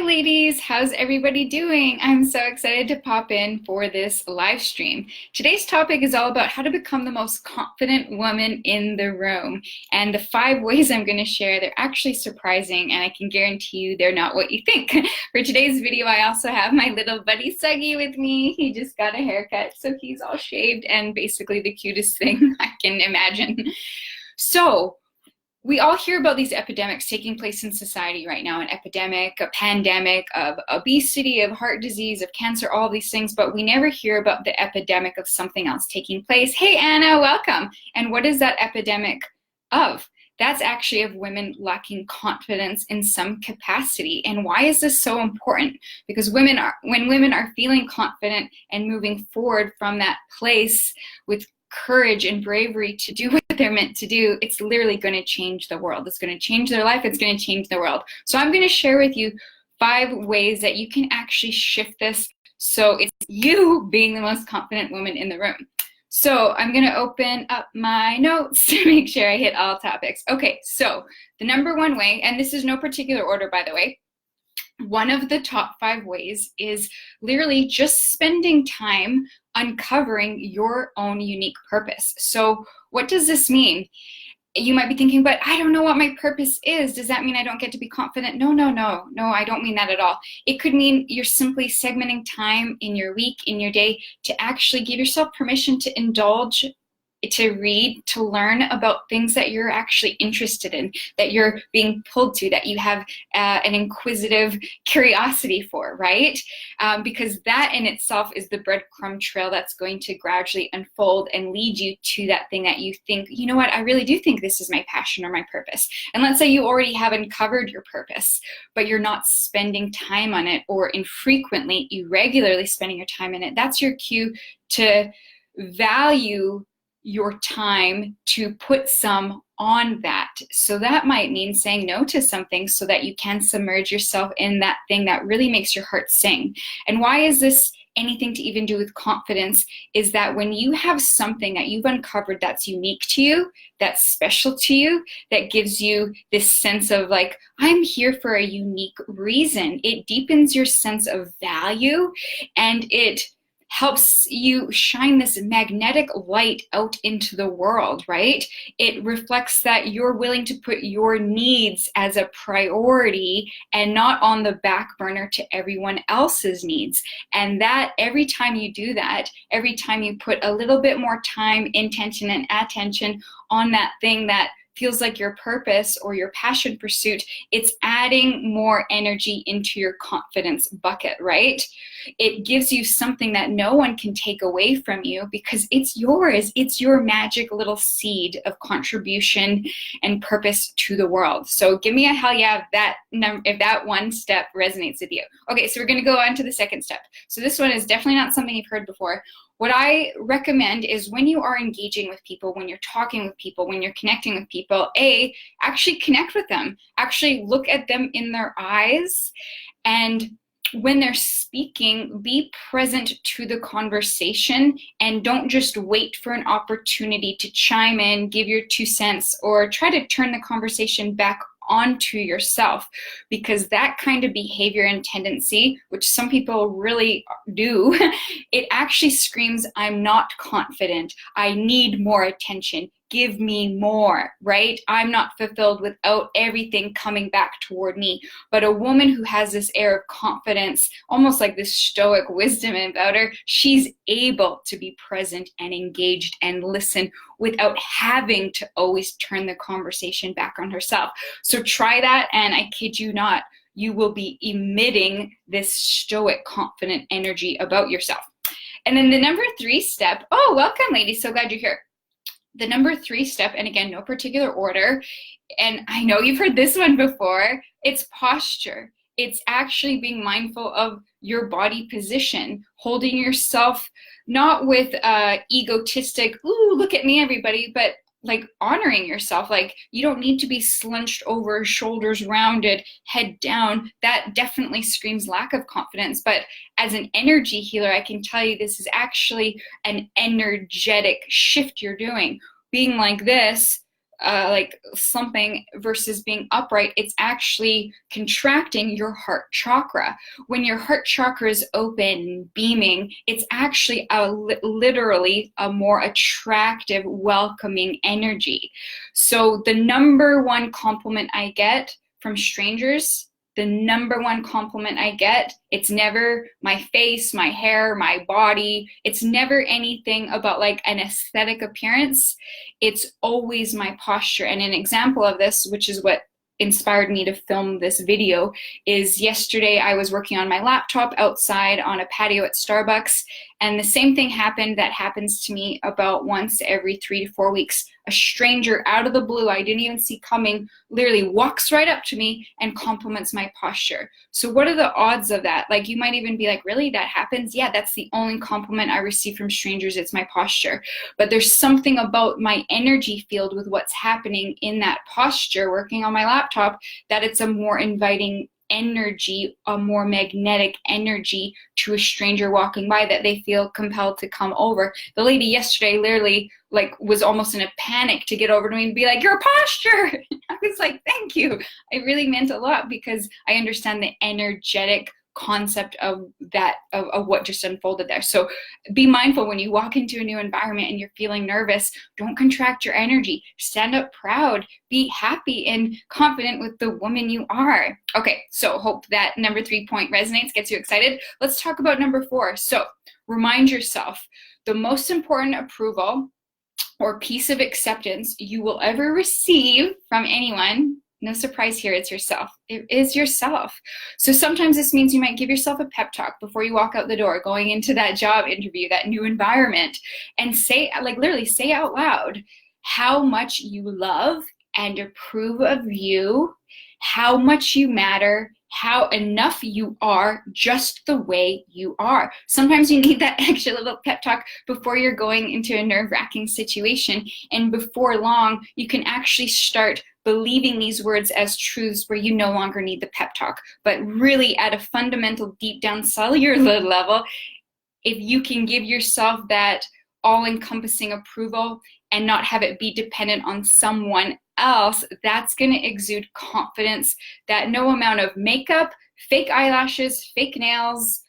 Hi ladies, how's everybody doing? I'm so excited to pop in for this live stream. Today's topic is all about how to become the most confident woman in the room. And the 5 ways I'm going to share, they're actually surprising, and I can guarantee you they're not what you think. For today's video, I also have my little buddy Suggy with me. He just got a haircut, so he's all shaved and basically the cutest thing I can imagine. So, we all hear about these epidemics taking place in society right now, an epidemic, a pandemic of obesity, of heart disease, of cancer, all these things, but we never hear about the epidemic of something else taking place. Hey, Anna, welcome. And what is that epidemic of? That's actually of women lacking confidence in some capacity. And why is this so important? Because when women are feeling confident and moving forward from that place with courage and bravery to do what they're meant to do, it's literally going to change the world. It's going to change their life. It's going to change the world. So I'm going to share with you 5 ways that you can actually shift this so it's you being the most confident woman in the room. So I'm going to open up my notes to make sure I hit all topics. Okay, so the number 1 way, and this is no particular order, by the way, one of the top 5 ways is literally just spending time uncovering your own unique purpose. So what does this mean? You might be thinking, but I don't know what my purpose is. Does that mean I don't get to be confident? No, I don't mean that at all. It could mean you're simply segmenting time in your week, in your day, to actually give yourself permission to indulge, to read, to learn about things that you're actually interested in, that you're being pulled to, that you have an inquisitive curiosity for, right? Because that in itself is the breadcrumb trail that's going to gradually unfold and lead you to that thing that you think, you know what, I really do think this is my passion or my purpose. And let's say you already have uncovered your purpose, but you're not spending time on it, or infrequently, irregularly spending your time in it. That's your cue to value your time, to put some on that. So that might mean saying no to something so that you can submerge yourself in that thing that really makes your heart sing. And why is this anything to even do with confidence? Is that when you have something that you've uncovered that's unique to you, that's special to you, that gives you this sense of like, I'm here for a unique reason, it deepens your sense of value, and it helps you shine this magnetic light out into the world, right? It reflects that you're willing to put your needs as a priority and not on the back burner to everyone else's needs. And that every time you do that, every time you put a little bit more time, intention, and attention on that thing that feels like your purpose or your passion pursuit, it's adding more energy into your confidence bucket, right? It gives you something that no one can take away from you because it's yours. It's your magic little seed of contribution and purpose to the world. So give me a hell yeah if that 1 step resonates with you. Okay, so we're going to go on to the 2nd step. So this one is definitely not something you've heard before. What I recommend is when you are engaging with people, when you're talking with people, when you're connecting with people, actually connect with them. Actually look at them in their eyes, and when they're speaking, be present to the conversation, and don't just wait for an opportunity to chime in, give your 2 cents, or try to turn the conversation back onto yourself, because that kind of behavior and tendency, which some people really do, it actually screams, I'm not confident, I need more attention, give me more, right? I'm not fulfilled without everything coming back toward me. But a woman who has this air of confidence, almost like this stoic wisdom about her, she's able to be present and engaged and listen without having to always turn the conversation back on herself. So try that, and I kid you not, you will be emitting this stoic, confident energy about yourself. And then the number 3 step, oh, welcome ladies, so glad you're here. The number 3 step, and again, no particular order, and I know you've heard this one before, it's posture. It's actually being mindful of your body position, holding yourself not with egotistic, ooh, look at me everybody, but like honoring yourself. Like, you don't need to be slunched over, shoulders rounded, head down. That definitely screams lack of confidence. But as an energy healer, I can tell you this is actually an energetic shift you're doing. Being like this like slumping versus being upright, it's actually contracting your heart chakra. When your heart chakra is open, beaming, it's actually literally a more attractive, welcoming energy. So the number one compliment I get from strangers, the number one compliment I get, it's never my face, my hair, my body. It's never anything about like an aesthetic appearance. It's always my posture. And an example of this, which is what inspired me to film this video, is yesterday I was working on my laptop outside on a patio at Starbucks, and the same thing happened that happens to me about once every 3 to 4 weeks. A stranger out of the blue, I didn't even see coming, literally walks right up to me and compliments my posture. So what are the odds of that? Like, you might even be like, really, that happens? Yeah, that's the only compliment I receive from strangers, it's my posture. But there's something about my energy field with what's happening in that posture working on my laptop that it's a more inviting energy, a more magnetic energy to a stranger walking by, that they feel compelled to come over. The lady yesterday literally like was almost in a panic to get over to me and be like, your posture. I was like, thank you. It really meant a lot because I understand the energetic concept of that, of what just unfolded there. So be mindful when you walk into a new environment and you're feeling nervous. Don't contract your energy. Stand up proud. Be happy and confident with the woman you are. Okay, so hope that number 3 point resonates, gets you excited. Let's talk about number 4. So remind yourself, the most important approval or piece of acceptance you will ever receive from anyone, no surprise here, it's yourself. It is yourself. So sometimes this means you might give yourself a pep talk before you walk out the door, going into that job interview, that new environment, and say, like literally say out loud how much you love and approve of you, how much you matter, how enough you are just the way you are. Sometimes you need that extra little pep talk before you're going into a nerve-wracking situation, and before long you can actually start believing these words as truths where you no longer need the pep talk. But really at a fundamental, deep down cellular level, if you can give yourself that all-encompassing approval and not have it be dependent on someone else, that's going to exude confidence that no amount of makeup, fake eyelashes, fake nails,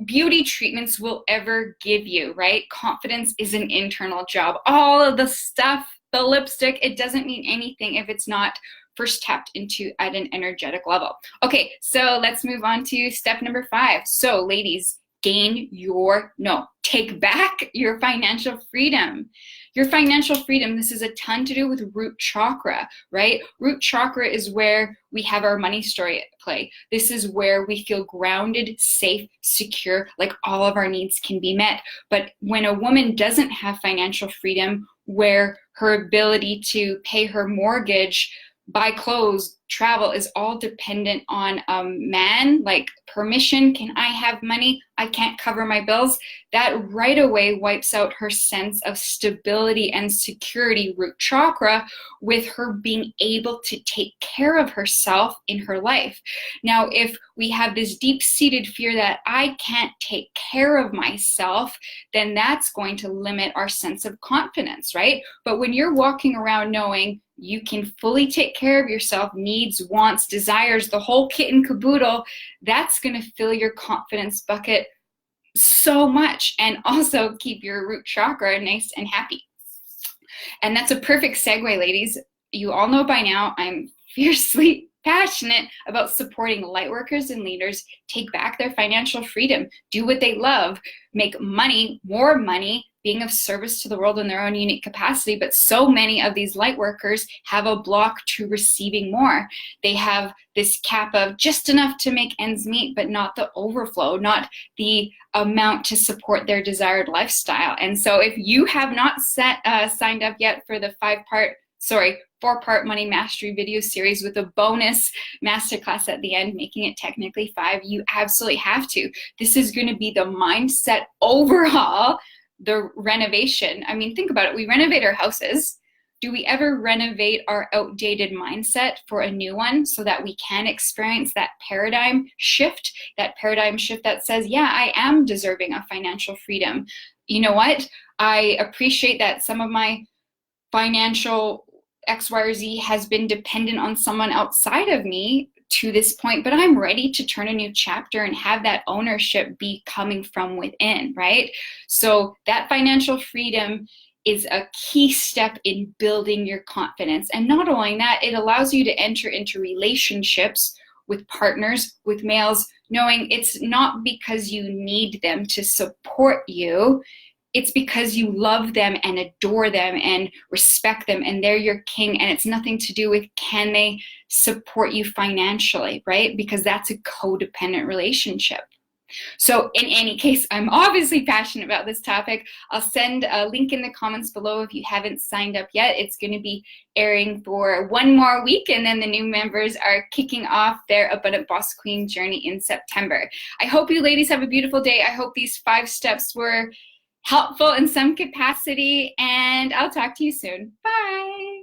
beauty treatments will ever give you, right? Confidence is an internal job. All of the stuff, the lipstick, it doesn't mean anything if it's not first tapped into at an energetic level. Okay, so let's move on to step number 5. So ladies, take back your financial freedom. Your financial freedom, this is a ton to do with root chakra, right? Root chakra is where we have our money story at play. This is where we feel grounded, safe, secure, like all of our needs can be met. But when a woman doesn't have financial freedom, where her ability to pay her mortgage, buy clothes, travel is all dependent on a man, like permission, can I have money? I can't cover my bills. That right away wipes out her sense of stability and security, root chakra, with her being able to take care of herself in her life. Now, if we have this deep-seated fear that I can't take care of myself, then that's going to limit our sense of confidence, right? But when you're walking around knowing you can fully take care of yourself, needs, wants, desires, the whole kit and caboodle, that's going to fill your confidence bucket so much and also keep your root chakra nice and happy. And that's a perfect segue, ladies. You all know by now I'm fiercely passionate about supporting light workers and leaders take back their financial freedom, do what they love, make money, more money, being of service to the world in their own unique capacity. But so many of these light workers have a block to receiving more. They have this cap of just enough to make ends meet, but not the overflow, not the amount to support their desired lifestyle. And so if you have not signed up yet for the 4-part money mastery video series with a bonus masterclass at the end, making it technically 5, you absolutely have to. This is going to be the mindset overhaul, the renovation. I mean, think about it. We renovate our houses. Do we ever renovate our outdated mindset for a new one so that we can experience that paradigm shift that says, yeah, I am deserving of financial freedom. You know what? I appreciate that some of my financial X, Y, or Z has been dependent on someone outside of me to this point, but I'm ready to turn a new chapter and have that ownership be coming from within, right? So that financial freedom is a key step in building your confidence. And not only that, it allows you to enter into relationships with partners, with males, knowing it's not because you need them to support you, it's because you love them and adore them and respect them and they're your king, and it's nothing to do with can they support you financially, right? Because that's a codependent relationship. So in any case, I'm obviously passionate about this topic. I'll send a link in the comments below if you haven't signed up yet. It's going to be airing for 1 more week, and then the new members are kicking off their Abundant Boss Queen journey in September. I hope you ladies have a beautiful day. I hope these 5 steps were helpful in some capacity, and I'll talk to you soon. Bye.